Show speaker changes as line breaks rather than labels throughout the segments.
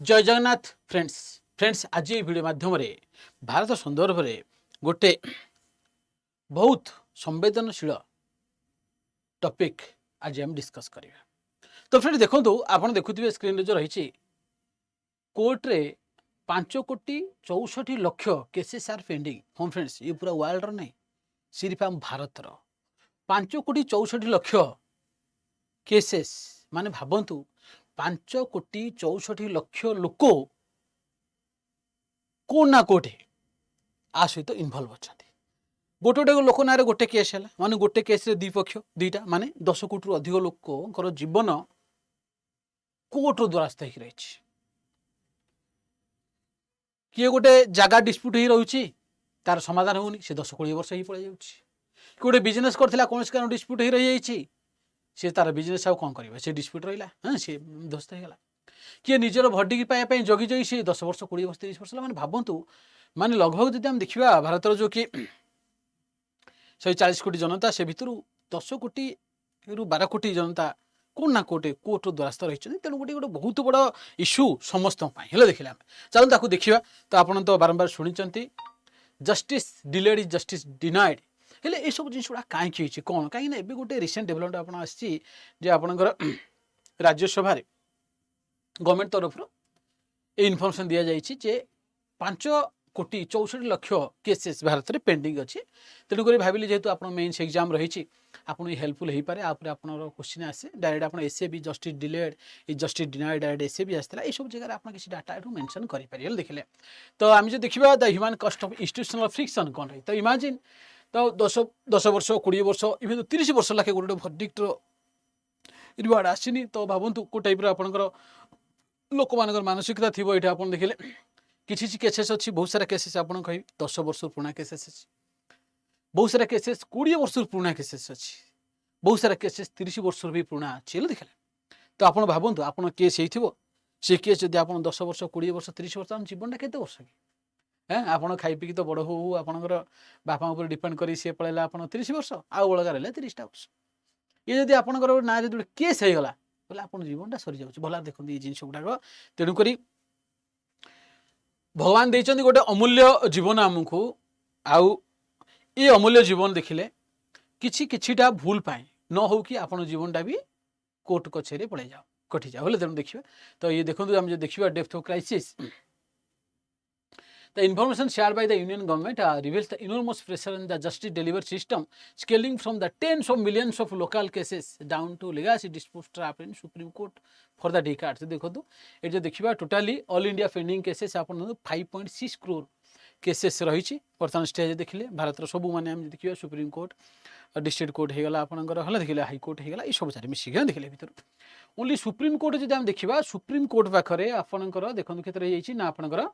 जय जगन्नाथ फ्रेंड्स आज ये वीडियो माध्यम भारत संदर्भ में गोटे बहुत संवेदनशील टॉपिक आज हम डिस्कस करिया। तो फ्रेंड देखो आप देखुए स्क्रीन जो रही कोर्ट रे 5,64,00,000 केसेस आर पेंडिंग। हम फ्रेंड्स ये पूरा वर्ल्ड रो नहीं, सिर्फ हम भारत रो 5,64,00,000 केसेस माने भावंतु 5,64,00,000 लोक कोण ना कोठे आ सहित इनवल्व अच्छा। गोटे गोटे लोक ना गोटे केस है माने गोटे केस रे द्विपक्ष दुईटा माने 10 कोटी रु अधिक लोक जीवन कोर्ट द्वारस्थ हो रही। किए गोटे जगह डिस्प्यूट हो रही तार समाधान होनी से 10-20 वर्ष ही पड़े जाऊँगी। गोटे बिजनेस करथिला कौन कारण डिस्प्यूट हो रही सी तार बिजनेस आउ कौन कर डिस्प्यूट रहा हाँ सी ध्वस्त होगा। किए निजर भर्डिकी पाइबा जगी जगी सी 10 वर्ष 20 वर्ष 30 वर्ष मैंने भावतु माने लगभग जब हम देखा भारत जो कि 140 कोटी जनता से भितर 10 कोटी रु 12 कोटी जनता कौन ना कोटे कोर्ट द्वारस्थ रही। तेणु गोटे गोटे बहुत बड़ इश्यू समस्त देखिले चलो देखा। तो आपड़ तो बारंबार शुणी justice delayed is justice denied हेले ये सब जिन गुड़ा कहीं कौन कहीं गोटे रिसेंट डेभलपमेंट आप आसी आपणकर राज्यसभा गवर्नमेंट तरफ इनफर्मेशन दि जाए 5,64,00,000 केसेस भारत में पेंडिंग अच्छी। तेणुक भाविली जेहेतु आप मेन्स एग्जाम रही आपको हेल्पफुल हो पाए आप क्वेश्चन आसे डायरेक्ट आप एसए भी justice delayed is justice denied direct एसए भी आसाला ये सब जगह आप किसी डाटा मेंशन करें देखिले। तो आम जो देखा द ह्यूमन कस्ट ऑफ इंस्टीट्यूशनल फ्रिक्शन कौन रही। तो इमेजिन तो 10 वर्ष 20 वर्ष इवन 30 वर्ष लाखे गोटे भर्डिक्टर रिवार्ड आसनी। तो भावतु को टाइप आपंकर लोक मान मानसिकता थी ये आप देखिले किसी केसेस अच्छी बहुत सारा केसेस आप कह 10 वर्ष पुराना केसेस अच्छी, बहुत सारा केसेस 20 वर्ष पुराना केसेस अच्छी, बहुत सारा केसेस 30 वर्ष भी पुराना अच्छी देखिले। तो आप भावतु आप केस हो से केस जब आप 10 वर्ष 20 वर्ष 30 वर्ष जीवन के वर्ष कि हाँ आप खाई पी तो बड़ हो आपंकर बापा उपर डिपेंड कर सी पलैला आप 30 वर्ष आउ बड़का रहा 30टा वर्ष। ये जब आपंकर ना जो केस होगा बोले आप जीवनटा सरी जाऊँ भला देखो ये जिन गुड़ाक। तेणुक भगवान देइचंदी गोटे अमूल्य जीवन आमको आउ ये अमूल्य जीवन देखिले किछि किछिटा भूल पाए न हो कि आपण जीवनटा भी कोर्ट कचेरी पड़े जाओ कटि जाओ। तेणु देखिए तो ये देखो आम जो देखा depth of crisis the information shared by the union government reveals the enormous pressure in the justice delivery system scaling from the tens of millions of local cases down to legacy disputes trapped in supreme court for the decades। देखो तो ये जो देखिबा totally all India pending cases आपण 5.6 crore cases रही बर्तमान stage देखिले भारत सब माने हम देखिए सुप्रीम कोर्ट डिस्ट्रिक्ट कोर्ट होगा आपंकर हला देखिले हाई कोर्ट होगा ये सब सारे मिसिक देखिले भर ओनली सुप्रीम कोर्ट जब हम देखा सुप्रीम कोर्ट पाखे आपंकर देखो क्षेत्र ना आपंकर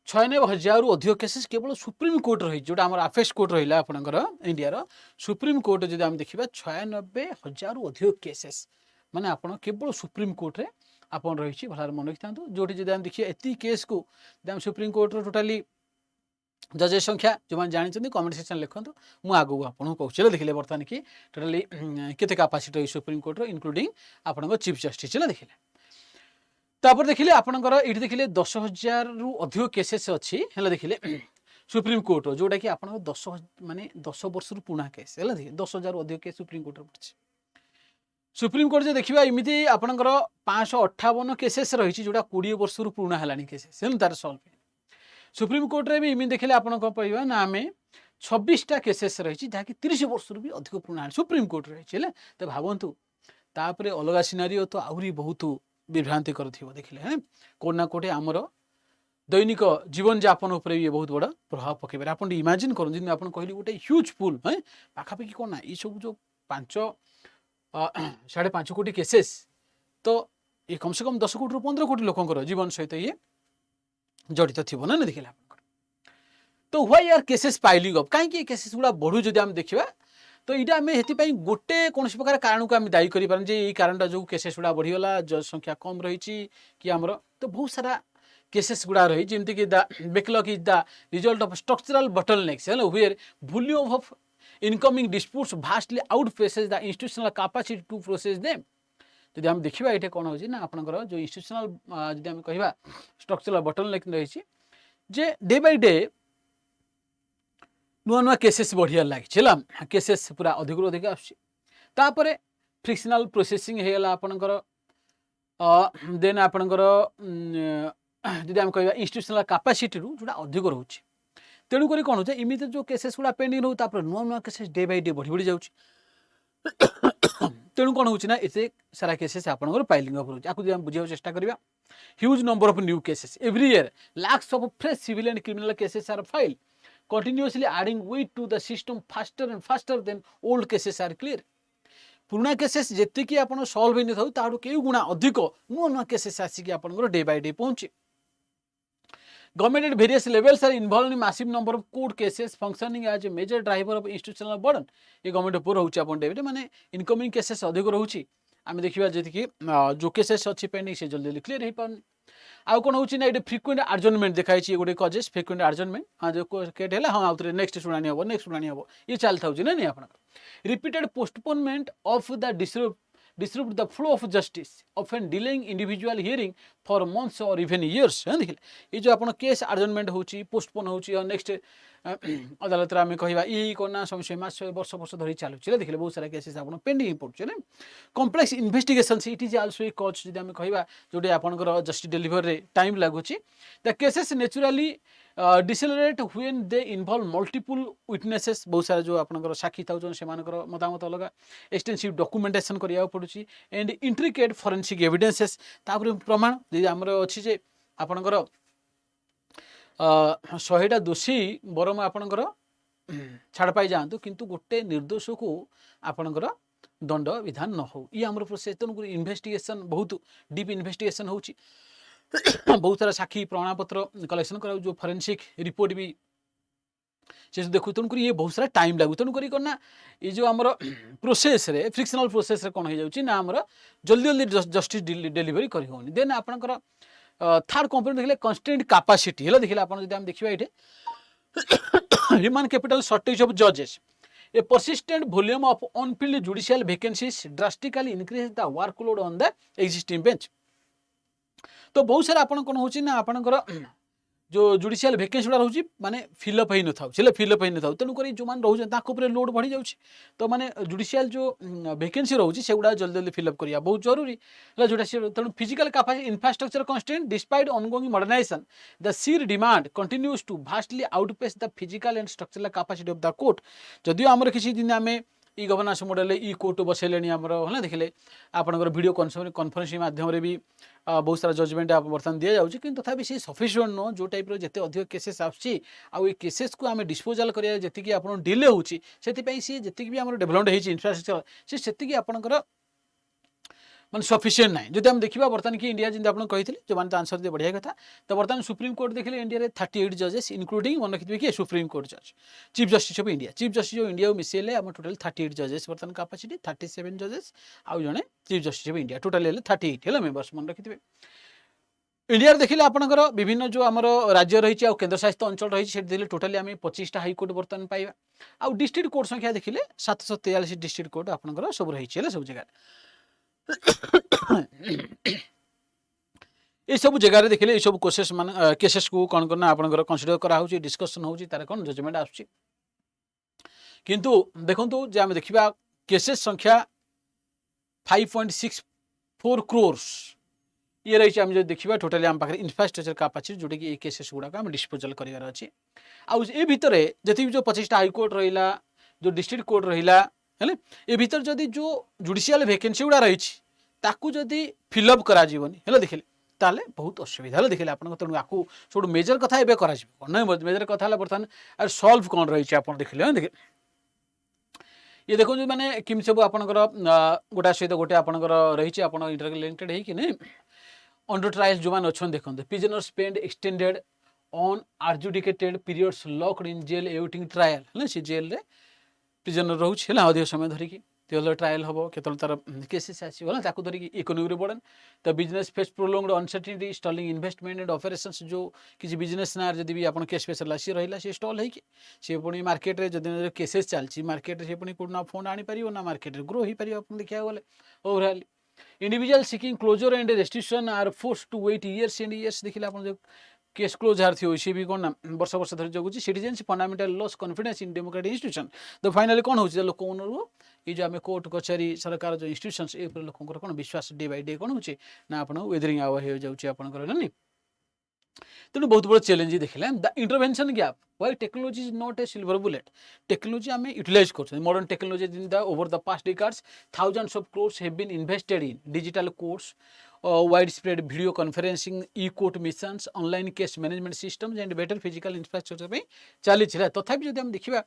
96,000 रु अधिक केसेस केवल सुप्रीम कोर्ट रही जोटा आम आफेस कोर्ट रहा आपंकर इंडिया सुप्रीम कोर्ट जब आम देखा 96,000 रु अधिक केसेस माने आप केवल सुप्रीम कोर्ट रे आप रही भल मन रखी था जो हम देखिए एति केस को सुप्रीम कोर्ट टोटाली जजेस संख्या जो जानते कमेंट सेक्शन लिखुँ मुझे आगू आपको कहूँ देखिले बर्तमान कि टोटाली केते कैपेसिटी सुप्रीम कोर्ट इनक्लूडिंग आप चीफ जस्टिस देखिले। तापर देखिले आपनकर ये देखिले 10,000 रु अधिक केसेस अच्छी है देखिले सुप्रीम कोर्ट जोटा कि आप 10 माने 10 वर्ष पुराना केस है देखिए 10,000 अधिक केस सुप्रीम कोर्ट पड़ी। सुप्रीम कोर्ट जो देखा इमिती आपनकर 558 केसेस रही जोटा 20 वर्ष पुराना है केसेस है तार सल्व। सुप्रीम कोर्ट रे भी इमिती देखिले आपन कहवा ना आम 26टा केसेस रही जहाँकि 30 वर्ष भी अधिक पुराना सुप्रीम कोर्ट रही। तो भावतु तापर अलग सिनारियो तो आहरी बहुत विभ्रांति कर देखिले हैं कौन ना कोटे आमर दैनिक जीवन यापन उपर ये बहुत बड़ा प्रभाव पकेबार। आप इमेजिन कर कहली गोटे ह्यूज पुल है पाखापाखि कौन ना ये सब जो 5.5 कोटी केसेस तो ये कम से कम 10 कोटी रु 15 कोटी लोकंर जीवन सहित ये जड़ित थी ना देखिले आप। तो why are cases piling up कहीं केसेस गुड़ा बढ़ू जब आम देखा तो यहाँ आम से गोटे कौन प्रकार कारण को आम दायी करें ये कारणटा जो केसेस गुड़ा बढ़ीगला जज संख्या कम रही कि आमर तो बहुत सारा केसेस गुड़ा रही जमती कि the backlog is the result of structural bottlenecks है where volume of incoming disputes vastly outpaces the institutional capacity to process them। जदि आम देखा ये कौन हो आपंकर जो इंस्टीट्यूशनल जदि आम कह स्ट्रक्चरल बटलनेक रही जे डे बाय डे नुआ नुआ केसेस बढ़िया लगी केसेस पूरा अधिक अधिक आसपर फ्रिक्शनल प्रोसेसिंग होगा आपंकर देन आपंकर जदि आम कह इंस्टीट्यूशनल कैपेसिटी जोटा अधिक रोचे तेणुक कौन हो इमित जो केसेस गुड़ा पेंडिंग रोता नुआ नुआ केसेस डे बाय डे बढ़ी बढ़ी जाऊँ तेणु कौन होना एते सारा केसेस आपंकर पाइलिंग अप रोचे बुझा चेष्टा करवा huge number of new cases every year lakhs of fresh civil and criminal cases are filed continuously adding weight to the system faster and faster than old cases are clear पुराना cases जिते कि आप solve होनी था ताठू कई गुणा अधिक नुआ नुआ केसेस आसिक आप डे बाय डे पहुंचे Government at various levels are involved in massive number of court cases functioning as a major driver of institutional burden ये गवर्नमेंट ऊपर रोचे अपन डेबिट माने इनकमिंग केसेस अधिक रोचे आम देखा जी जो केसेस अच्छी पेंडिंग से जल्दी जल्दी क्लीयर हो पानी आउ कौन होची ना ये फ्रिक्वेंट आर्जनमेंट देखाई गोटे कजेस फ्रिक्वेंट आर्जनमेंट हाँ जो केट है हाँ आउे नेक्स्ट शुणाणी हम नेक्स्ट शुणाणी हम ये चलता था ना नहीं आप repeated postponement of the disrupt the flow of justice, often delaying individual hearing for months or even years. देखिले ये जो आपण केस आर्जनमेंट होची पोस्टपोन होची और नेक्स्ट अदालत आम कहवा ये कोना समय मास वर्ष वर्ष धरी चलुची देखिले बहुत सारा केसेस आपण पेंडिंग पड़ुचे ना complex investigation it is also a cause जदि आम कहवा जोटे आपनकर जस्टिस डिलीवर रे टाइम लागुची the cases naturally decelerate when they involve multiple witnesses बहुत सारा जो आपनकर साक्षी था से मतामत अलग एक्सटेंसिव डॉक्यूमेंटेशन करिया पड़ुची एंड इंट्रिकेट फॉरेंसिक एविडेंसेस तापर प्रमाण जे हमर अछि जे आपनकर 100टा दोषी बरम आपनकर छाड़ पाई जातु किंतु गोटे निर्दोष को आपनकर दंड विधान न हो ये आमर प्रोसेस तेणुक इन्वेस्टिगेशन बहुत डीप इन्वेस्टिगेशन होची बहुत सारा साक्षी प्रमाणपत्र कलेक्शन करा जो फॉरेंसिक रिपोर्ट भी से देखु तेणुक ये बहुत सारा टाइम लागू तेणुक ना ये जो आमर प्रोसेस रे फ्रिक्शनल प्रोसेस रे कौन हो जाउची ना आमर जल्दी जल्दी जस्टिस डिलीवरी करी होनी देन आपनकर थर्ड कंपोनेंट देखले कंस्टेंट कैपेसिटी है देखिए आप देखा ये ह्यूमन कैपिटल शॉर्टेज ऑफ जजेस a persistent volume of unfilled judicial vacancies drastically increase the workload on the existing bench तो बहुत सारा आपन कौन होची ना आपनकर जो जुडिशियल वैकेंसी गुड़ा रोचे माने फिलअप हो था फिलअप हो था तेणुक जो मैंने रोचे लोड बढ़ी जाऊँगी तो माने जुडिशियल जो वैकेंसी रोचे से गुड़ा जल्दी जल्दी फिलअप करिया बहुत जरूरी है जोटा तेणु physical capacity infrastructure constant despite ongoing modernisation the sheer demand continues to vastly outpace the physical and structural capacity of the court जदियो आमर किसी दिन आम e governance model e court बसैले आमर है देखिले आपनकर वीडियो कॉन्फ्रेंसिंग माध्यम भी बहुत सारा जजमेंट बर्तमान दि जाऊँगी कि तथापि सी सफिशिएंट नो जो टाइप जिते अधिक केसेस आसी केसेस को आम डिस्पोजाल करिया जति आप डिले होची से सी जी भी आम डेभलपमेंट होती इंफ्रास्ट्रक्चर से आपंकर माने सफिशिएंट ना जब आम देखा बर्तमान कि इंडिया जमी आप कही जो मैंने आंसर दिए बढ़िया कथा तो बर्तमान सुप्रीम कोर्ट देखिए इंडिया रे 38 जजेस इनक्लूडिंग मन रखिए कि सुप्रीम कोर्ट जज चीफ जस्टिस ऑफ इंडिया को मिसेले आम टोटल 38 जजेस बर्तमान कैपेसिटी 37 जजेस आउ जड़े chief justice of India total 38 है मेंबर्स मन रखिए इंडिया देखिले आपनकर विभिन्न जो आमर राज्य रही है केन्द्र शासित अंचल रही टोटाली आम 25टा हाईकोर्ट बर्तमान पाइबा आउ डिस्ट्रिक्ट कोर्ट संख्या देखिले 743 डिस्ट्रिक्ट कोर्ट आपनकर सब रही है सब जगह ये सब जगह देखिले ये सब केसेस मान केसेस को कौन करना आपनकर कंसीडर करा होची डिस्कशन होची तार कौन जजमेंट आछी किंतु देखंतु जे आम देखिबा केसेस संख्या 5.64 crores ये रही आम जो देखा टोटाली आम पाखे इंफ्रास्ट्रक्चर कैपेसिटी जोटा कि केसेस गुड़ाक आम डिस्पोजल करार अच्छे आउ ए भितर जी जो 25टा हाईकोर्ट रहा जो डिस्ट्रिक्ट कोर्ट रहा है ये भीतर जदि जो जुडिशियल वैकेंसी गुड़ा रही जदि फिलअप करा है देखिले ताले बहुत असुविधा है देखिले आप तेणु आपको सब मेजर कथा एवं करा मेजर कथा बर्तमान आर सल्व कौन रही आप देखिले देखिए ये देखो जो मैंने किम सब आपंकर गोटा सहित गोटे आपंकर रही आप इंटरलिंक्टेड है अंडर ट्रायल जो मैंने अच्छा देखते prisoner spend extended on adjudicated periods locked in jail awaiting trial है सी जेल रे प्रिजनर रोचे अधिक समय धरिकी तो ट्रायल हम केतल तार केसेस आसो धरिकी economy burden the business face prolonged uncertainty stalling investment and operations जो किसी बिजनेस ना जब भी आप केस फेस सी रहा सी स्टॉल होगी सी पुणी मार्केट रे जब केसेस चलती मार्केट से पुणी कौन फंड आनी पार ना मार्केट ग्रो हो पार देखा गले overall individual seeking closure and restriction are force to wait years and years देखिले आपण जो केस क्लोज जार थी सी भी कौन ना वर्ष वर्ष धरी जगुची citizenship fundamental loss confidence in democratic institution तो फाइनली कौन होची लोक मनरु ये जो आम कोर्ट कचेरी सरकार जो इंस्टीट्यूशंस ए लोक कौन विश्वास डे बाय डे कौन होची ना आपण वेदरिंग आवर हो जाउची आपण करनी तेणु बहुत बड़ा चैलेंज देखिले the intervention gap why technology is not a silver bullet technology आम यूटिलाइज कर modern technology in the over the past decades thousands of crores have been invested in digital courts widespread video conferencing e court missions online case management systems and better physical infrastructure चली तथापि जब देखा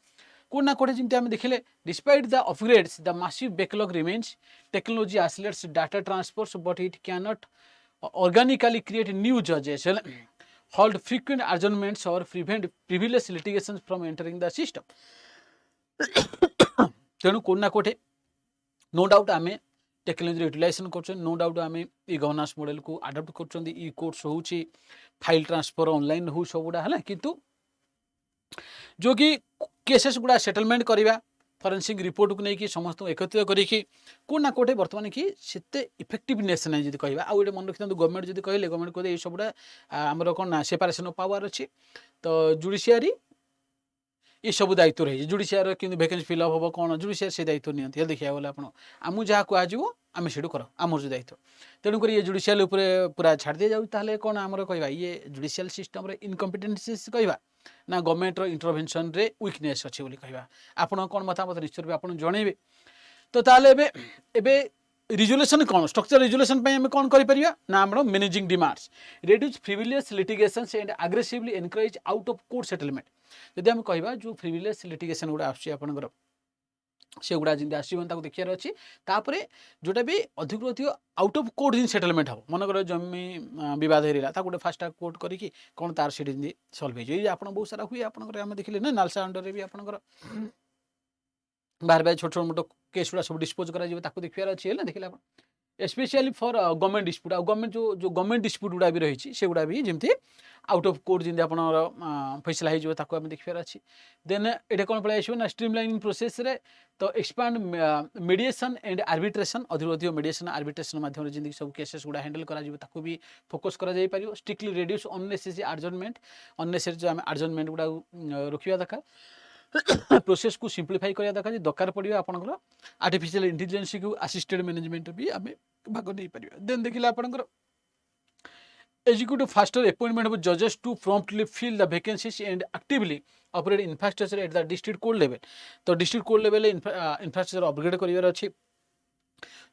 कोना कोटे जमी आम देखिले despite the upgrades the massive backlog remains technology accelerates data transfers but it can not organically create new judges, hold frequent adjournments or prevent privilege litigations from entering the system. तेणु कोना कोठे नो डाउट आम technology utilisation कर no doubt आम ई गवर्नांस model को adopt कर ई course हो file transfer online हो सब गुड़ा है किंतु जो कि केसेस गुड़ा सेटलमेंट करवा फरेन्सिक रिपोर्ट को लेकिन समस्त एकत्रित करके कोना कोटे बर्तमान कि से इफेक्टिवनेस ना जी कह आउ मन रखी गवर्नमेंट जी कहले गवर्नमेंट कहते ये सबुड़ा आमर कौन ना सेपारेसन ऑफ पावर अच्छी तो जुडिशियरी ये सब दायित्व रही जुडिशियर कि वैकेंसी फिलअप हम कौन जुडिशियर से दायित्व नहीं देखा गला आपको जहाँ कह आम से कर आमर जो दायित्व तेणुक ये जुडिशियल पूरा छाड़ दी जाए कौन आमर कह ये जुडिशियल सिस्टम इनकम्पिटेन्सीज कह ना गवर्नमेंट इंटरवेंशन रे वीकनेस अच्छे बोली कहवा आपण कौन मतामत निश्चय रूप आप जनइबे तो ताले एबे रिजोल्यूशन कौन स्ट्रक्चर रिजोल्यूशन पे हम कौन करि परिया ना हमरो managing demands reduce frivolous litigations and aggressively encourage out of court settlement जदि हम कहवा जो फ्रिविलियस लिटिगेशन गुड़ा आछी आपनकर से गुड़ा जिंदा आसीबन ताको देखियार अछि तापरे जोटा भी अधिक अधिक आउट ऑफ कोर्ट जिन सेटलमेंट हो मन कर जमी विवाद हेरिला ता गोटे फास्ट कोर्ट करिकी कोन तार सेट जिंदी सॉल्व हे जे आपण बहुत सारा हुए आपनकर हम देखिले ना नालसा अंडर रे भी आपनकर बार बार छोट छोट मोट केस गुड़ा सब डिस्पोज करा जिवो ताको देखियार अछि ना देखिला आपण स्पेशली फॉर गवर्नमेंट डिस्प्यूट आ गवर्नमेंट जो गवर्नमेंट डिस्प्यूट गुड़ा भी रही से गुड़ा भी जमती आउट ऑफ कोर्ट जिंदी आपन फैसला हो ताको हम देखियार अछि देन एटा कोन पळे आइसो ना स्ट्रीमलाइनिंग प्रोसेस रे तो एक्सपांड मेडिएशन एंड आर्बिट्रेशन अधिक अधिक मेडिएशन आर्बिट्रेशन माध्यम जिंदी सब केसेस गुड़ा हैंडल करा जिवो ताको भी फोकस करा जाई परियो strictly reduce unnecessary adjournment unnecessary जो हम एडजर्नमेंट गुड़ा रोकिया दरकार प्रोसेस को सिंप्लीफाई करा दरकार दरकार पड़ियो आपनकर आर्टिफिशियल इंटेलिजेंस को असिस्टेड मैनेजमेंट भी आम भाग नहीं पारियो देन देखिला आपनकर execute faster appointment of judges to promptly fill the vacancies and actively operate infrastructure at the district court level तो district court level infrastructure upgrade करिवार अछि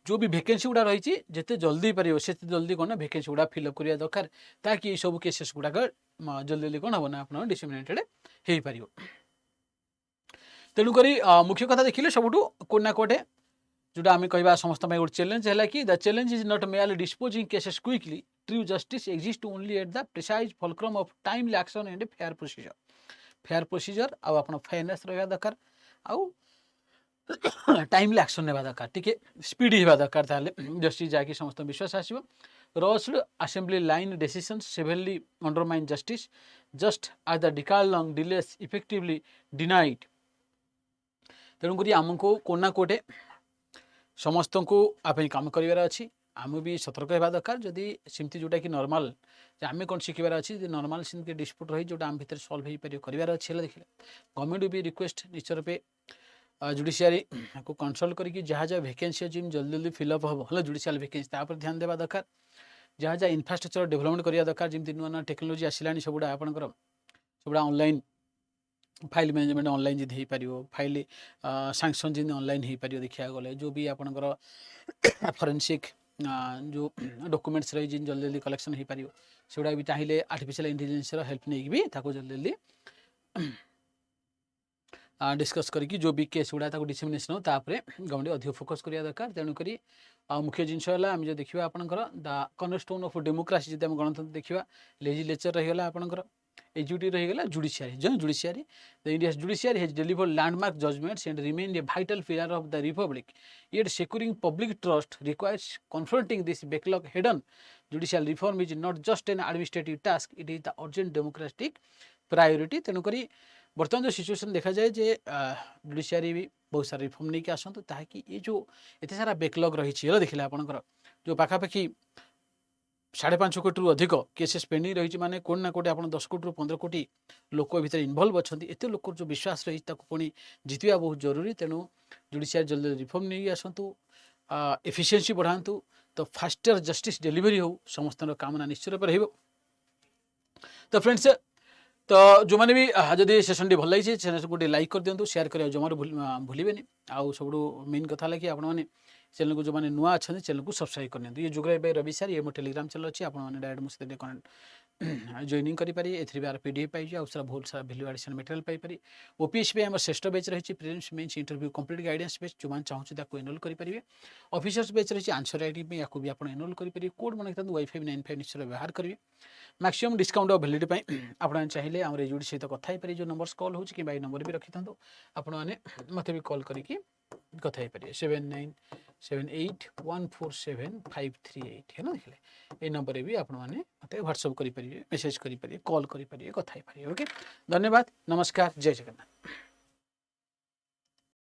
जो भी वैकेंसी गुड़ा रही जिते जल्दी पारियो से जल्दी कौन वैकेंसी गुड़ा फिलअप करिया दरकार ताकि सब केसेस गुड़ाक जल्दी जल्दी कौन हम ना आप डिसेमिनेटेड हो पारियो तेणुक मुख्य कथा देखिले सबुठू कोना कोटे जोटा आम कह समस्त गोटे चैलेंज है कि the challenge is not merely disposing cases quickly true justice exist only at the precise fulcrum of timely action and fair procedure आउ आप फेयरनेस रहा दरकार आउ टाइमली एक्शन नेबा दरकार टिके स्पीडी होगा दरकार ताले जस्टिस जाकि समस्त विश्वास आसीबो rushed assembly line decisions severely undermine justice just as the decade long delays effectively denied तेणुक आमको कोना कोटे समस्त को आप काम करार अच्छी आम भी सतर्क होगा दरकार जदि सेमती जोटा कि नॉर्मल आम कौन शिखार अच्छी नॉर्मल सेमती डिस्प्यूट रही जो आम भितर सॉल्व हो पार करार अच्छे देखिए गवर्नमेंट भी रिक्वेस्ट निश्चय रूपे जुडिशियरी को कंसल्ट करके जहाँ जहाँ वैकेंसी अच्छी जल्दी जल्दी फिलअप हम है जुडिशियल वैकेंसी तापर ध्यान देवा दरकार जहाँ जहाँ इनफ्रास्ट्रक्चर डेवलपमेंट करा दरकार जमी नुआ नुआ टेक्नोलोजी आसला सबुड़ा आपंकर सबुड़ा ऑनलाइन फाइल मैनेजमेंट ऑनलाइन जी हो पार फाइल सैंक्शन जी ऑनलाइन हो पार देखा गले जो भी आपंकर फॉरेंसिक जो डॉक्यूमेंट्स रही जिन जल्दी जल्दी कलेक्शन हो पार से भी चाहिए आर्टिफिशियल इंटेलिजेंस हेल्प नहीं भी जल्दी जल्दी डिस्कस करके जो भी केस गुड़ा डिसेमिनेशन हो गवर्नमेंट अधिक फोकस करा दरकार तेणुक मुख्य जिनस आम जो देखा आपंकर द कर्नरस्टोन ऑफ डेमोक्रेसी जब गणतंत्र देखा लेजिस्लेचर रहीगला आपंकर एग्जीक्यूटिव रहीगला जुडिशियरी जो judiciary the India's judiciary has delivered landmark judgments and remain a vital pillar of the republic yet securing public trust requires confronting this backlog head on judicial reform is not just an administrative task it is the urgent democratic priority तेणुक बर्तमान जो situation देखा जाए जे judiciary भी बहुत सारा reform नहीं आसतु ताकि ये जो एत सारा बैकलॉग रही देखिले आपंकर जो पाखापाखि 5.5 कोटी अधिक केसेस पेंडिंग रही माने कोण ना कोटी आप 10 कोटी 15 कोटी लोक भितर इनवल्व अच्छा एत लोक जो विश्वास रही पुणी जितवा बहुत जरूरी। तेणु जुडिशियल जल्दी रिफॉर्म नहीं आसतु, एफिशिएंसी बढ़ातु, तो फास्टर जस्टिस डिलीवरी हो समस्त कामना निश्चय रूप रही। तो फ्रेंड्स, तो जो मैंने भी जदि सेशन टी भल लगी चैनल को लाइक कर दिंतु, शेयर कर जमार भूलें। आउ सब मेन कथा है कि आपने चैनल को जो मैंने नुआ अच्छा चैनल को सब्सक्राइब कर दिंतु। ये जुगराई भाई रवि सर, ये मो टेलीग्राम चैनल अच्छी, आपने डायरेक्ट मुझे कनेक्ट जॉइनिंग करेंगे। एथर पीडीएफ पाइजे आउ सारा बहुत सारा value addition material paper. OPSC आम श्रेष्ठ बैच रही prelims mains interview complete guidance batch, जो मैंने चाहूँ एनरोल करेंगे। ऑफिसर्स बैच रही आंसर राइटिंग या भी आप एनरोल करेंगे। कोड मन वाईफाई 95 निश्चय व्यवहार करेंगे। मैक्सिमम डिस्काउंट और वैलिडिटी आप चाहिए आम रेजुडी सहित कथा हो, जो नंबर कॉल हो कि नंबर भी रखी था आपने मत भी कॉल करके कथा पारे 7978147538 है ना, देखिए ये नंबर भी आपने मत व्हाट्सअप करेंगे, मेसेज करेंगे, कॉल करेंगे, कथा पारे। ओके, धन्यवाद, नमस्कार, जय जगन्नाथ।